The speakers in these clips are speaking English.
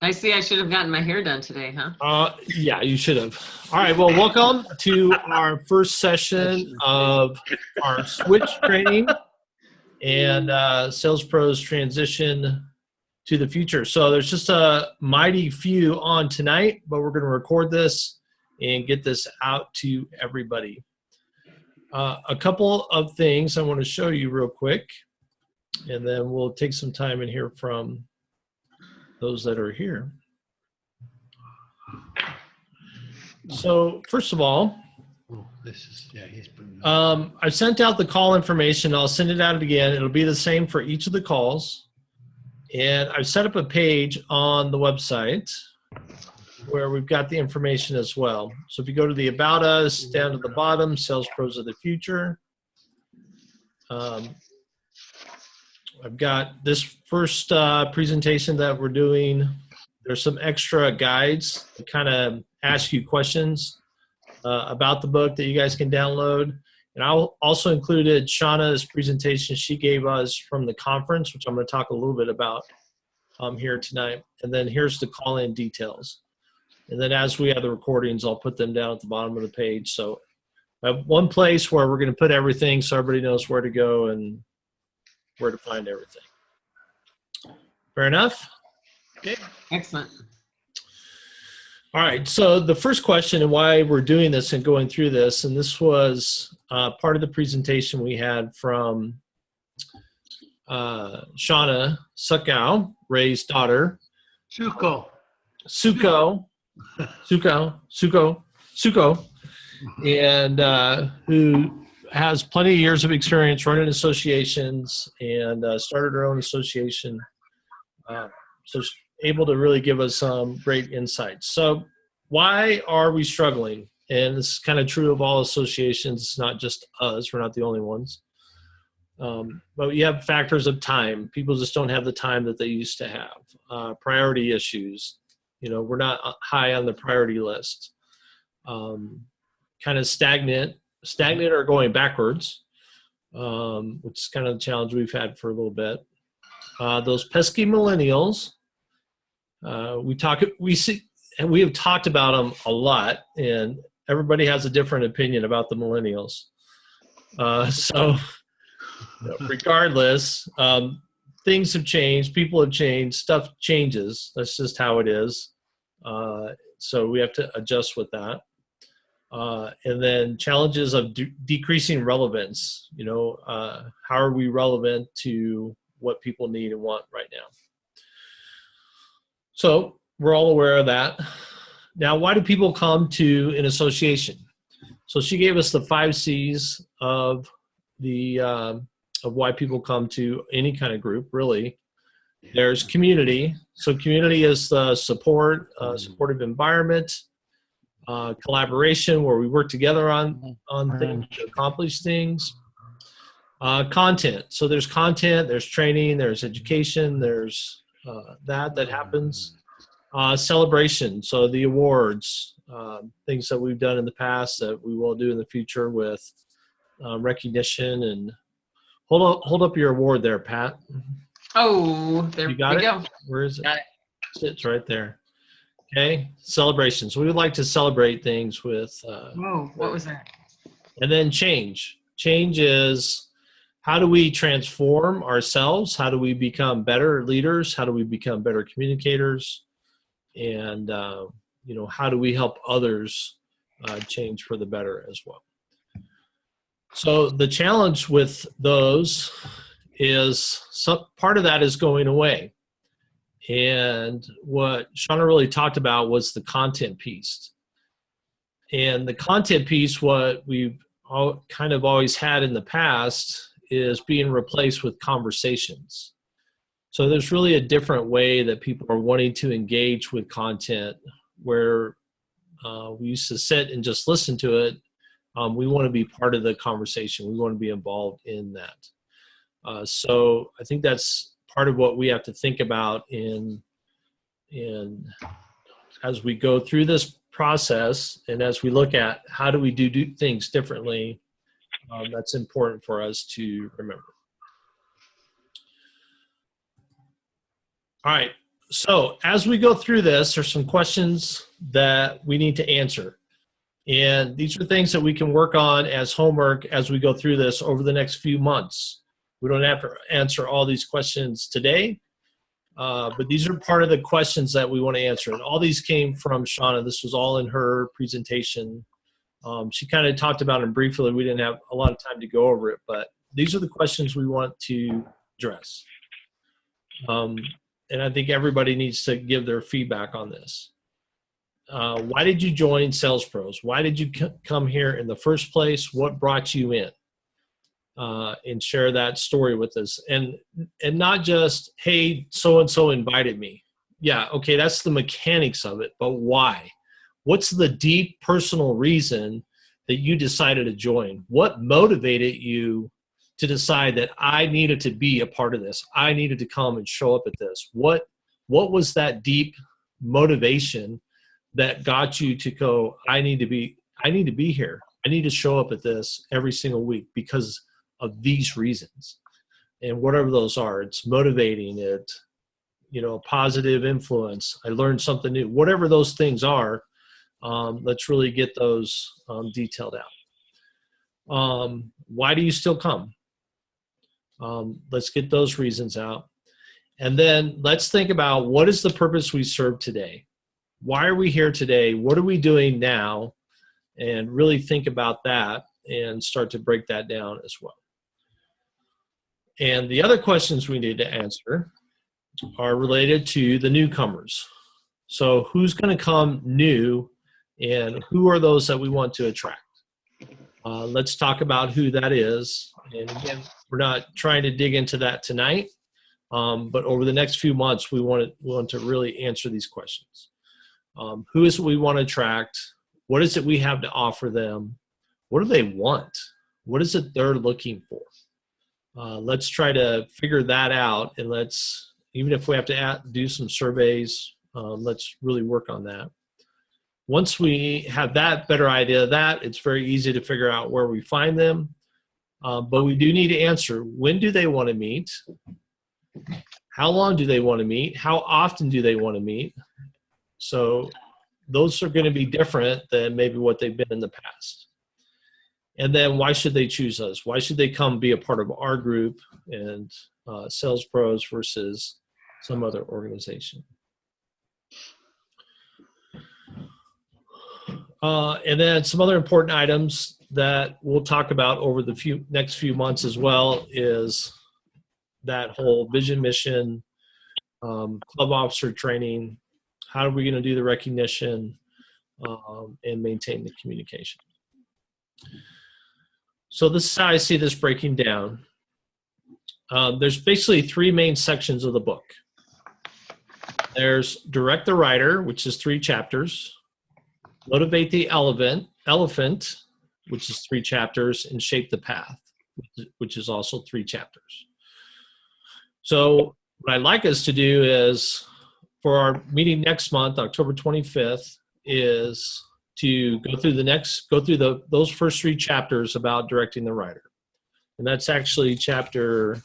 I see I should have gotten my hair done today, huh? Yeah, you should have. All right, well, welcome to our first session of our switch training and Sales Pros transition to the future. So there's just a mighty few on tonight, but we're going to record this and get this out to everybody. A couple of things I want to show you real quick, and then we'll take some time and hear from those that are here. So first of all, I've sent out the call information. I'll send it out again. It'll be the same for each of the calls. And I've set up a page on the website where we've got the information as well. So if you go to the About Us, down to the bottom, Sales Pros of the Future. I've got this first presentation that we're doing. There's some extra guides to kind of ask you questions about the book that you guys can download. And I'll also included Shauna's presentation she gave us from the conference, which I'm going to talk a little bit about here tonight. And then here's the call-in details. And then as we have the recordings, I'll put them down at the bottom of the page. So I have one place where we're going to put everything so everybody knows where to go and where to find everything. Fair enough? Okay. Excellent. All right, so the first question and why we're doing this and going through this, and this was part of the presentation we had from Shauna Sukow, Ray's daughter. Suko, and who has plenty of years of experience running associations and started her own association. So she's able to really give us some great insights. So why are we struggling? And this is kind of true of all associations. It's not just us. We're not the only ones. But you have factors of time. People just don't have the time that they used to have. Priority issues. You know, we're not high on the priority list. Kind of stagnant or going backwards, which is kind of the challenge we've had for a little bit. Those pesky millennials. We have talked about them a lot, and everybody has a different opinion about the millennials. Regardless, things have changed, people have changed, stuff changes. That's just how it is. So we have to adjust with that. And then challenges of decreasing relevance. You know, how are we relevant to what people need and want right now? So we're all aware of that. Now, why do people come to an association? So she gave us the 5 C's of the of why people come to any kind of group. Really, there's community. So community is the support, supportive environment, collaboration, where we work together on things to accomplish things. Content. So there's content, there's training, there's education, there's that happens. Celebration, so the awards, things that we've done in the past that we will do in the future with recognition. And hold up your award there, Pat. Oh, there you got we it? Go. Where is it? Got it. It's right there. Okay, celebration. So we would like to celebrate things with. Whoa, what was that? And then change. Change is, how do we transform ourselves? How do we become better leaders? How do we become better communicators? And, how do we help others change for the better as well? So the challenge with those is part of that is going away. And what Shauna really talked about was the content piece. And the content piece, what we've kind of always had in the past, is being replaced with conversations. So there's really a different way that people are wanting to engage with content, where we used to sit and just listen to it. We want to be part of the conversation. We want to be involved in that. So I think that's part of what we have to think about in as we go through this process, and as we look at how do we do things differently. That's important for us to remember. All right. So as we go through this, there's some questions that we need to answer. And these are things that we can work on as homework as we go through this over the next few months. We don't have to answer all these questions today, but these are part of the questions that we want to answer. And all these came from Shauna. This was all in her presentation. She kind of talked about them briefly. We didn't have a lot of time to go over it, but these are the questions we want to address. And I think everybody needs to give their feedback on this. Why did you join Sales Pros? Why did you come here in the first place? What brought you in? And share that story with us. And not just, hey, so-and-so invited me. Yeah, okay, that's the mechanics of it, but why? What's the deep personal reason that you decided to join? What motivated you to decide that I needed to be a part of this? I needed to come and show up at this. What was that deep motivation that got you to go, I need to be here. I need to show up at this every single week because of these reasons. And whatever those are, it's motivating, it, a positive influence. I learned something new. Whatever those things are, let's really get those detailed out. Why do you still come? Let's get those reasons out. And then let's think about, what is the purpose we serve today? Why are we here today? What are we doing now? And really think about that and start to break that down as well. And the other questions we need to answer are related to the newcomers. So who's going to come new, and who are those that we want to attract? Let's talk about who that is. And again, we're not trying to dig into that tonight, but over the next few months, we want to really answer these questions. Who is it we want to attract? What is it we have to offer them? What do they want? What is it they're looking for? Let's try to figure that out, and even if we have to do some surveys, let's really work on that. Once we have that better idea of that, it's very easy to figure out where we find them. But we do need to answer, when do they want to meet? How long do they want to meet? How often do they want to meet? So those are going to be different than maybe what they've been in the past. And then why should they choose us? Why should they come be a part of our group and Sales Pros versus some other organization? And then some other important items that we'll talk about over the next few months as well is that whole vision, mission, club officer training. How are we going to do the recognition and maintain the communication? So this is how I see this breaking down. There's basically three main sections of the book. There's Direct the Rider, which is 3 chapters. Motivate the Elephant, which is 3 chapters, and Shape the Path, which is also 3 chapters. So what I'd like us to do is, for our meeting next month, October 25th, is to go through those first 3 chapters about directing the rider. And that's actually chapter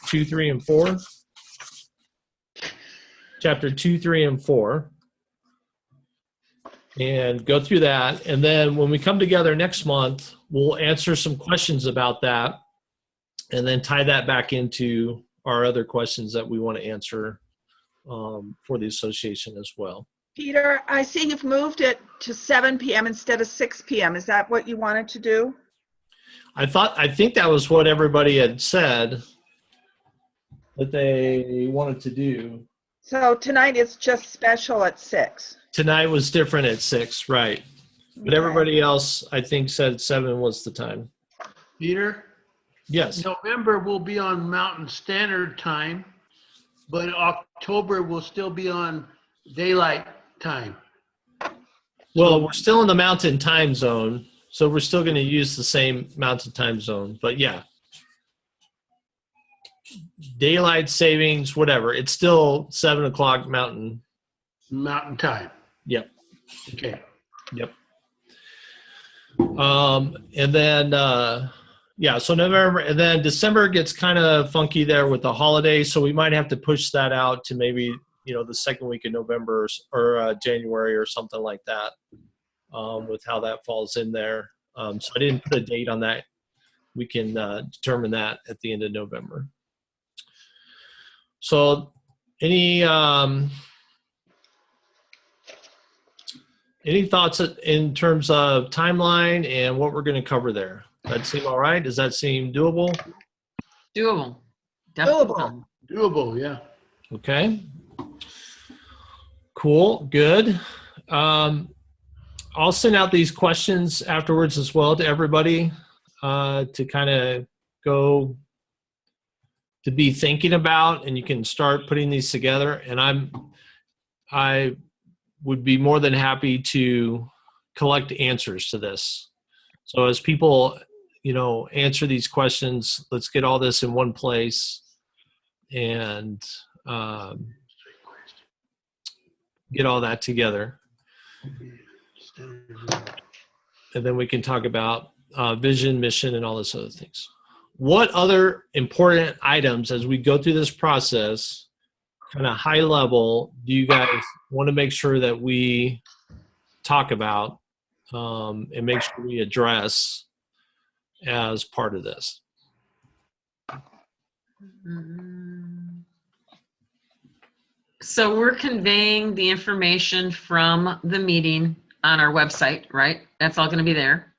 2, 3, and 4. Chapter 2, 3, and 4. And go through that. And then when we come together next month, we'll answer some questions about that and then tie that back into our other questions that we want to answer for the association as well. Peter, I see you've moved it to 7 p.m. instead of 6 p.m. Is that what you wanted to do? I think that was what everybody had said that they wanted to do. So tonight it's just special at 6. Tonight was different at 6, right. But everybody else, I think, said 7 was the time. Peter? Yes. November will be on Mountain Standard Time, but October will still be on Daylight Time. Well, we're still in the Mountain Time Zone, so we're still going to use the same Mountain Time Zone. But yeah, daylight savings, whatever. It's still 7 o'clock Mountain Time. Yep. Okay. Yep. And then, so November, and then December gets kind of funky there with the holiday. So we might have to push that out to maybe the second week of November or January or something like that, with how that falls in there. So I didn't put a date on that. We can determine that at the end of November. So any thoughts in terms of timeline and what we're going to cover there? That seem all right? Does that seem doable? Doable. Definitely. Doable. Doable, yeah. Okay. Cool. Good. I'll send out these questions afterwards as well to everybody to kind of go to be thinking about, and you can start putting these together. And I would be more than happy to collect answers to this. So as people, answer these questions, let's get all this in one place and get all that together. And then we can talk about vision, mission, and all those other things. What other important items as we go through this process, kind of high level, do you guys want to make sure that we talk about and make sure we address as part of this? So we're conveying the information from the meeting on our website, right? That's all going to be there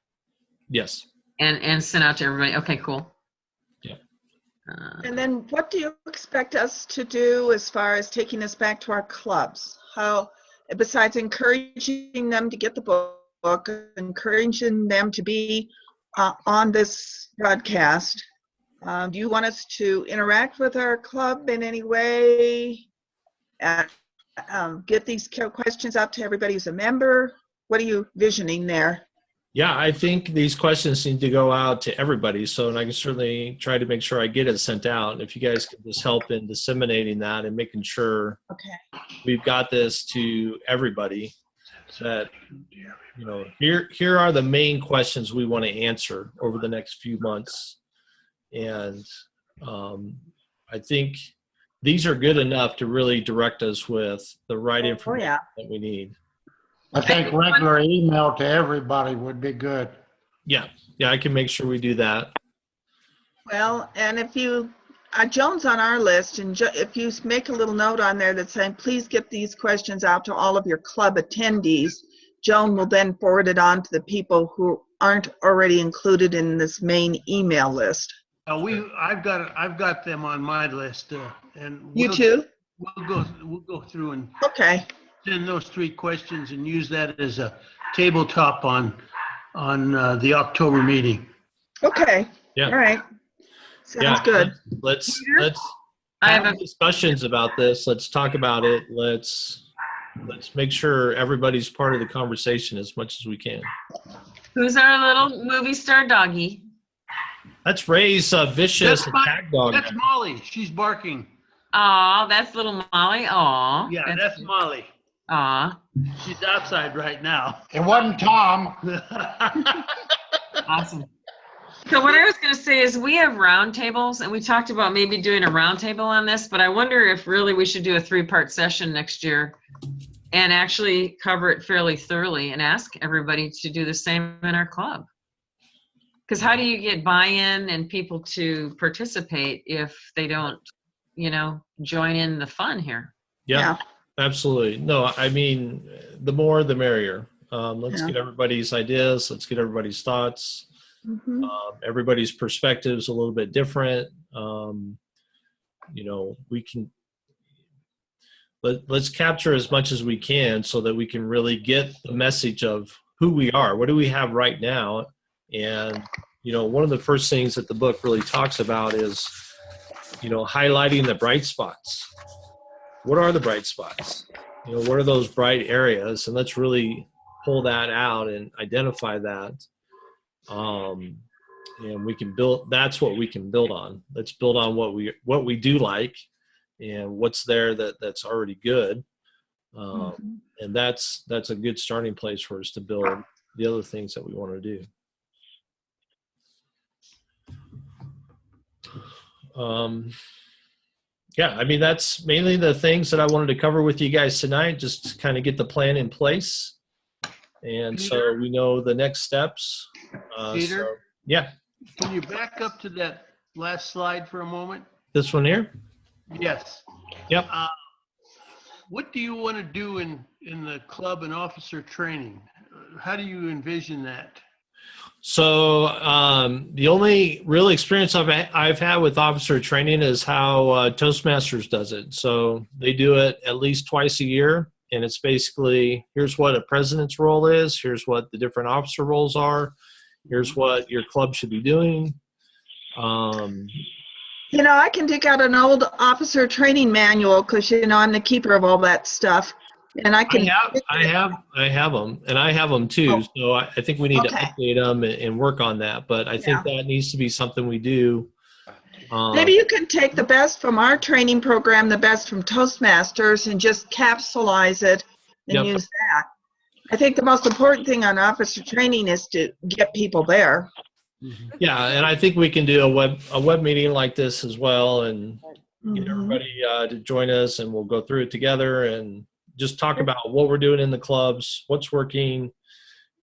Yes. and sent out to everybody. Okay, cool. Yeah. And then what do you expect us to do as far as taking this back to our clubs? How, besides encouraging them to get the book, encouraging them to be on this broadcast, do you want us to interact with our club in any way? Get these questions out to everybody who's a member? What are you visioning there? Yeah, I think these questions need to go out to everybody. So, and I can certainly try to make sure I get it sent out. And if you guys can just help in disseminating that and making sure we've got this to everybody, that, here are the main questions we want to answer over the next few months. And I think these are good enough to really direct us with the right information that we need. I think regular email to everybody would be good. Yeah, I can make sure we do that. Well, and if you, Joan's on our list, and if you make a little note on there that's saying, please get these questions out to all of your club attendees, Joan will then forward it on to the people who aren't already included in this main email list. I've got them on my list, and You too? We'll go through and Okay. send those 3 questions and use that as a tabletop on the October meeting. Okay. Yeah. All right. Sounds good. Let's I have have discussions about this. Let's talk about it. Let's make sure everybody's part of the conversation as much as we can. Who's our little movie star doggy? Let's raise vicious attack dog. That's Molly. She's barking. Aw, that's little Molly. Aw. Yeah, that's Molly. Aw. She's outside right now. It wasn't Tom. Awesome. So what I was going to say is we have roundtables, and we talked about maybe doing a roundtable on this, but I wonder if really we should do a 3-part session next year and actually cover it fairly thoroughly and ask everybody to do the same in our club. Because how do you get buy-in and people to participate if they don't, join in the fun here? Yeah, absolutely. No, I mean, the more the merrier. Let's get everybody's ideas. Let's get everybody's thoughts. Mm-hmm. Everybody's perspectives a little bit different. We can let's capture as much as we can so that we can really get the message of who we are. What do we have right now? And one of the first things that the book really talks about is highlighting the bright spots. What are the bright spots? What are those bright areas? And let's really pull that out and identify that. And we can build, that's what we can build on. Let's build on what we do like and what's there that's already good. And that's a good starting place for us to build the other things that we want to do. Yeah, I mean, that's mainly the things that I wanted to cover with you guys tonight, just to kind of get the plan in place. And so Peter? we know the next steps. Peter? So, yeah, Can you back up to that last slide for a moment? this one here. Yes. Yep. What do you want to do in the club and officer training? How do you envision that? So the only real experience I've had with officer training is how Toastmasters does it. So they do it at least twice a year, and it's basically, here's what a president's role is, here's what the different officer roles are, here's what your club should be doing. You know, I can dig out an old officer training manual because, you know, I'm the keeper of all that stuff. And I can. I have them, and I have them too. Oh. So I think we need to Okay. update them and work on that. But I think that needs to be something we do. Maybe you can take the best from our training program, the best from Toastmasters, and just capsulize it and Yep. use that. I think the most important thing on officer training is to get people there. Yeah, and I think we can do a web meeting like this as well, and get Mhm. everybody to join us, and we'll go through it together and just talk about what we're doing in the clubs, what's working,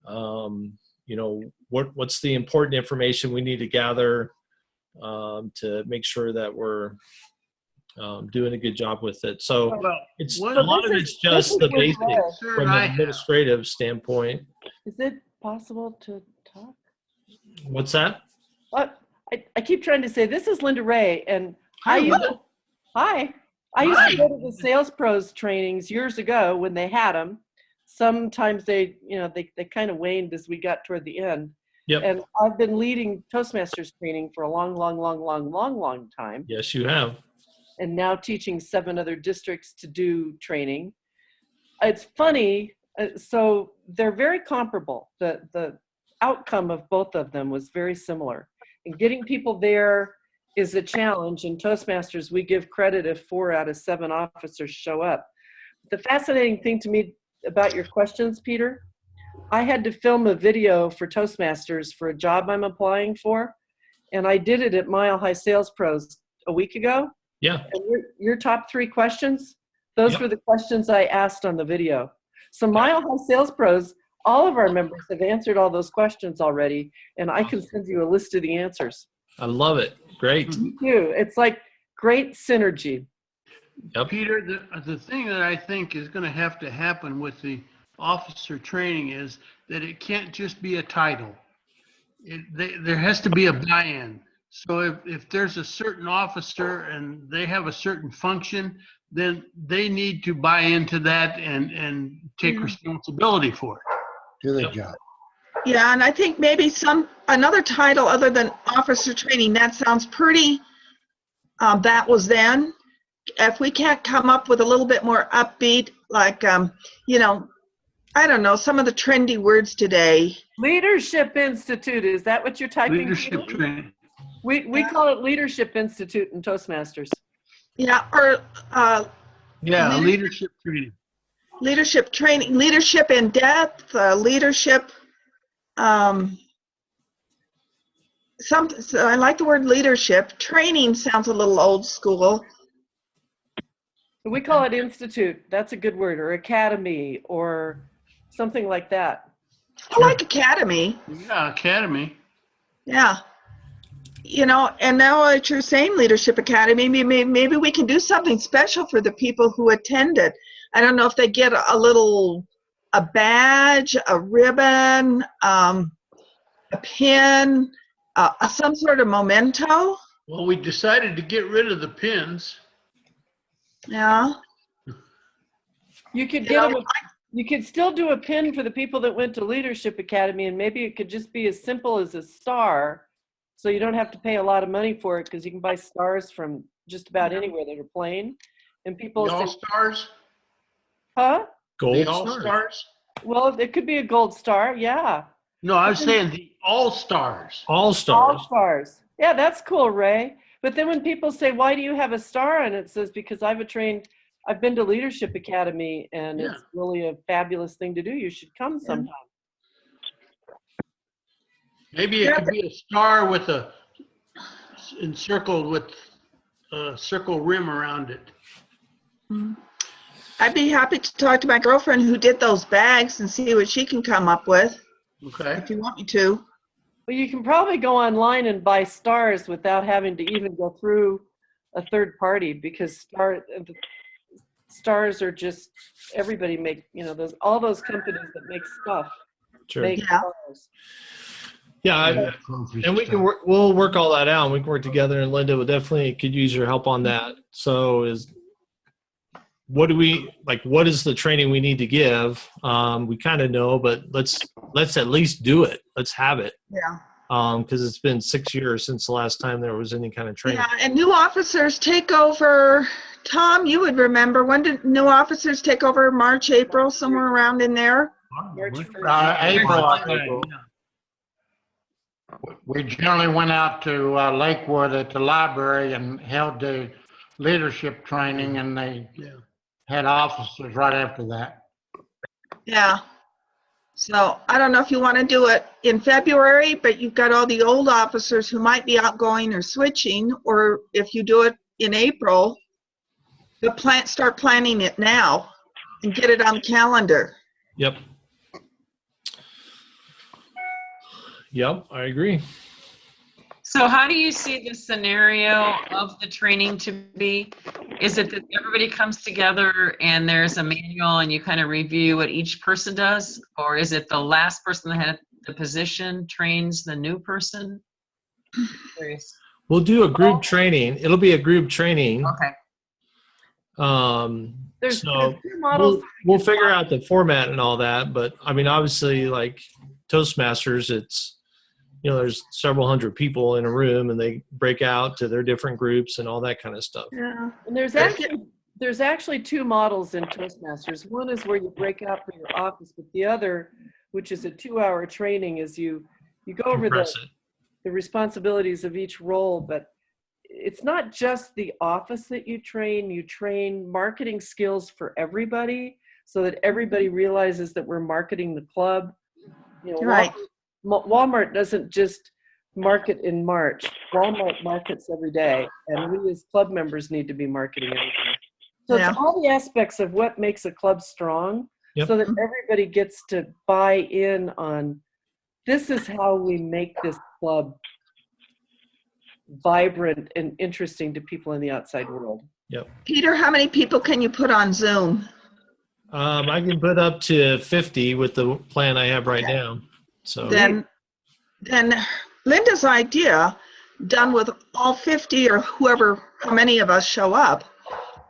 you know, what's the important information we need to gather to make sure that we're doing a good job with it. So Well, it's one- a lot of it's just the basics concern from I an have- administrative standpoint. Is it possible to talk? What's that? What? I keep trying to say, this is Linda Ray, and Hi, I used Linda. to, hi. I used Hi. to go to the Sales Pros trainings years ago when they had them. Sometimes they, you know, they kind of waned as we got toward the end. Yep. And I've been leading Toastmasters training for a long time, Yes, you have. and now teaching 7 other districts to do training. It's funny, so they're very comparable. The outcome of both of them was very similar. And getting people there is a challenge. In Toastmasters, we give credit if 4 out of 7 officers show up. The fascinating thing to me about your questions, Peter, I had to film a video for Toastmasters for a job I'm applying for, and I did it at Mile High Sales Pros a week ago. Yeah. And your top 3 questions, those Yep. were the questions I asked on the video. So Mile High Sales Pros, all of our members have answered all those questions already, and I can send you a list of the answers. I love it. Great. You do. It's like great synergy. Yep. Peter, the thing that I think is going to have to happen with the officer training is that it can't just be a title. There has to be a buy-in. So if there's a certain officer and they have a certain function, then they need to buy into that and take responsibility for it. Do the Yep. job. Yeah, and I think maybe another title other than officer training, that sounds pretty, that was then. If we can't come up with a little bit more upbeat, like, you know, I don't know, some of the trendy words today. Leadership Institute, is that what you're typing? Leadership Peter? training. We call it Leadership Institute in Toastmasters. Yeah, or Yeah, leadership training. leadership training, leadership in depth, leadership, so I like the word leadership. Training sounds a little old school. We call it Institute. That's a good word, or Academy, or something like that. I like academy. Yeah, academy. Yeah. You know, and now that you're saying Leadership Academy, maybe we can do something special for the people who attended. I don't know if they get a badge, a ribbon, a pin, some sort of memento. Well, we decided to get rid of the pins. Yeah. You could You get know, them. You could still do a pin for the people that went to Leadership Academy, and maybe it could just be as simple as a star, so you don't have to pay a lot of money for it, because you can buy stars from just about anywhere that are plain. And people The say, All-Stars? huh? Gold The stars. All-Stars? Well, it could be a gold star, yeah. No, I was saying the All-Stars. All All stars. stars. Yeah, that's cool, Ray. But then when people say, why do you have a star? And it says, because I've been to Leadership Academy, and Yeah. it's really a fabulous thing to do. You should come sometime. Maybe it could be a star with encircled with circle rim around it. I'd be happy to talk to my girlfriend who did those bags and see what she can come up with, Okay. if you want me to. Well, you can probably go online and buy stars without having to even go through a third party, because stars are just, everybody make, all those companies that make stuff Sure. make Yeah. stars. Yeah, and we can work. We'll work all that out. And we can work together. And Linda would definitely could use your help on that. So, what do we like? What is the training we need to give? We kind of know, but let's at least do it. Let's have it. Yeah. Because it's been 6 years since the last time there was any kind of training. Yeah, and new officers take over. Tom, you would remember, when did new officers take over? March, April, somewhere around in there? March 1st. April, I think. April. We generally went out to Lakewood at the library and held the leadership training, and they Yeah. had officers right after that. Yeah. So I don't know if you want to do it in February, but you've got all the old officers who might be outgoing or switching, or if you do it in April, start planning it now and get it on the calendar. Yep. Yep, I agree. So how do you see the scenario of the training to be? Is it that everybody comes together and there's a manual and you kind of review what each person does? Or is it the last person that had the position trains the new person? Curious. We'll do a group training. It'll be a group training. Okay. There's So two models. we'll figure out the format and all that. But I mean, obviously, like Toastmasters, it's there's several hundred people in a room, and they break out to their different groups and all that kind of stuff. Yeah. And there's actually two models in Toastmasters. One is where you break out for your office, but the other, which is a 2-hour training, is you go over Compress it. the responsibilities of each role. But it's not just the office that you train marketing skills for everybody, so that everybody realizes that we're marketing the club. Right. Walmart doesn't just market in March. Walmart markets every day, and we as club members need to be marketing every day. So Yeah. it's all the aspects of what makes a club strong, Yep. so that everybody gets to buy in on, this is how we make this club vibrant and interesting to people in the outside world. Peter, how many people can you put on Zoom? I can put up to 50 with the plan I have right now. So Then Linda's idea, done with all 50 or how many of us show up,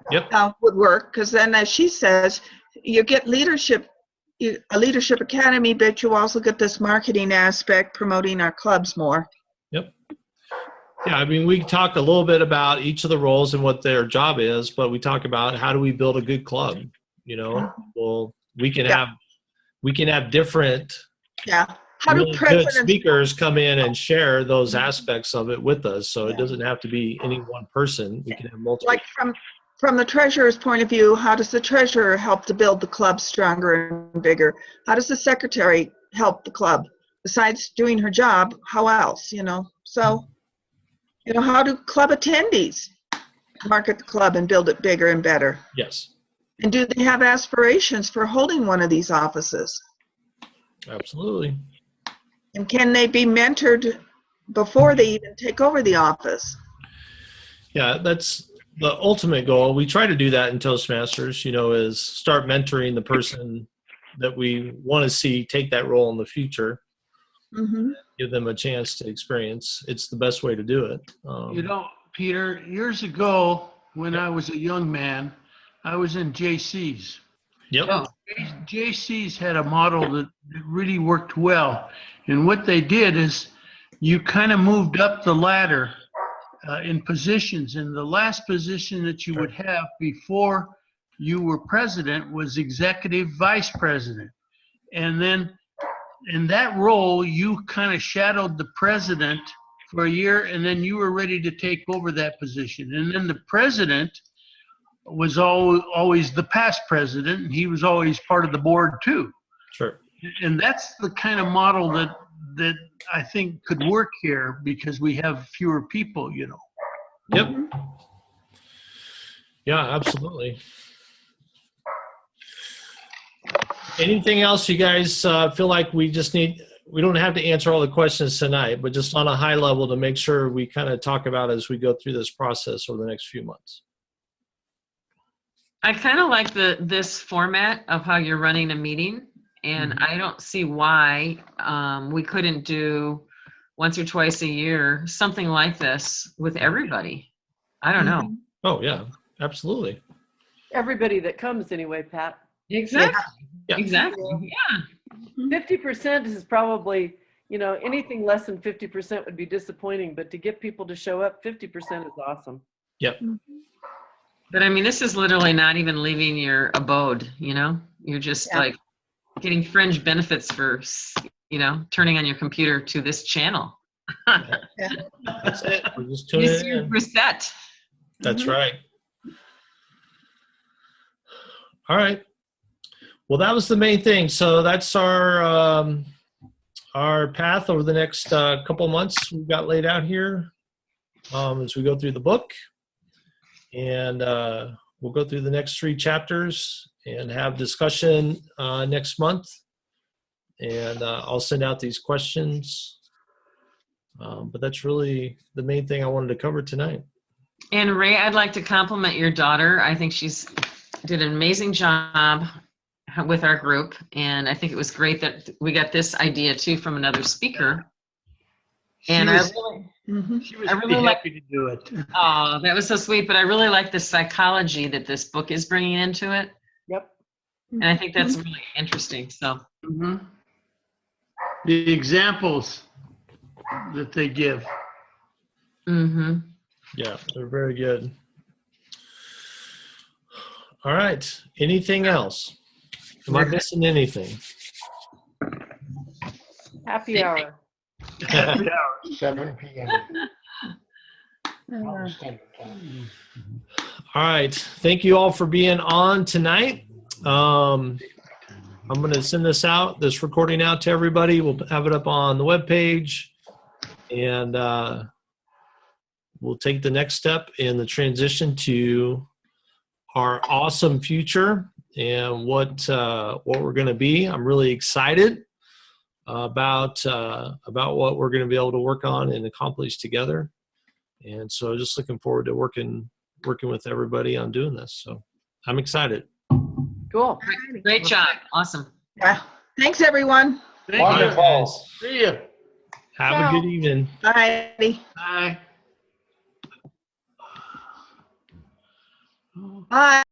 Yep. would work. Because then, as she says, you get a leadership academy, but you also get this marketing aspect, promoting our clubs more. Yeah, I mean, we talk a little bit about each of the roles and what their job is, but we talk about how do we build a good club. Well, we can have different Yeah. How do really good presidents? speakers come in and share those aspects of it with us. So it doesn't have to be any one person. We can have multiple. Like from the treasurer's point of view, how does the treasurer help to build the club stronger and bigger? How does the secretary help the club? Besides doing her job, how else, So, how do club attendees market the club and build it bigger and better? Yes, And do they have aspirations for holding one of these offices? absolutely. And can they be mentored before they even take over the office? Yeah, that's the ultimate goal. We try to do that in Toastmasters, is start mentoring the person that we want to see take that role in the future. Mm-hmm. Give them a chance to experience. It's the best way to do it. Peter, years ago, when I was a young man, I was in JC's. Yep. Oh. JC's had a model that really worked well. And what they did is you kind of moved up the ladder in positions. And the last position that you would have before you were president was executive vice president. And then in that role, you kind of shadowed the president for a year, and then you were ready to take over that position. And then the president was always the past president, and he was always part of the board too. Sure. And that's the kind of model that I think could work here, because we have fewer people, Yep. Yeah, absolutely. Anything else you guys feel like we don't have to answer all the questions tonight, but just on a high level to make sure we kind of talk about as we go through this process over the next few months? I kind of like this format of how you're running a meeting, and I don't see why we couldn't do once or twice a year something like this with everybody. I don't know. Oh, yeah, absolutely. Everybody that comes anyway, Pat. Exactly. Yeah. Exactly. Yeah. 50% is probably, anything less than 50% would be disappointing, but to get people to show up, 50% is awesome. Yep. But I mean, this is literally not even leaving your abode, You're just Yeah. like getting fringe benefits for, turning on your computer to this channel. That's it. We're just You tuning see your in. reset. That's right. All right. Well, that was the main thing. So that's our path over the next couple months we've got laid out here as we go through the book. And we'll go through the next 3 chapters and have discussion next month. And I'll send out these questions. But that's really the main thing I wanted to cover tonight. And Ray, I'd like to compliment your daughter. I think she's did an amazing job with our group. And I think it was great that we got this idea too from another speaker. And I really, She was I really pretty like- happy to do it. oh, that was so sweet. But I really like the psychology that this book is bringing into it. Yep. And I think that's really interesting. So, Mhm. The examples that they give. Yeah, they're very good. All right. Anything else? Am I missing anything? Happy hour. 7 p.m. Mountain Standard Time. All right. Thank you all for being on tonight. I'm going to send this recording out to everybody. We'll have it up on the webpage, and we'll take the next step in the transition to our awesome future and what we're going to be. I'm really excited about what we're going to be able to work on and accomplish together. And so just looking forward to working with everybody on doing this. So I'm excited. Cool. great job. Awesome. Yeah. Thanks, everyone. Thank you. Wonderful. See you. Have Ciao. a good evening. Bye. Bye. Bye.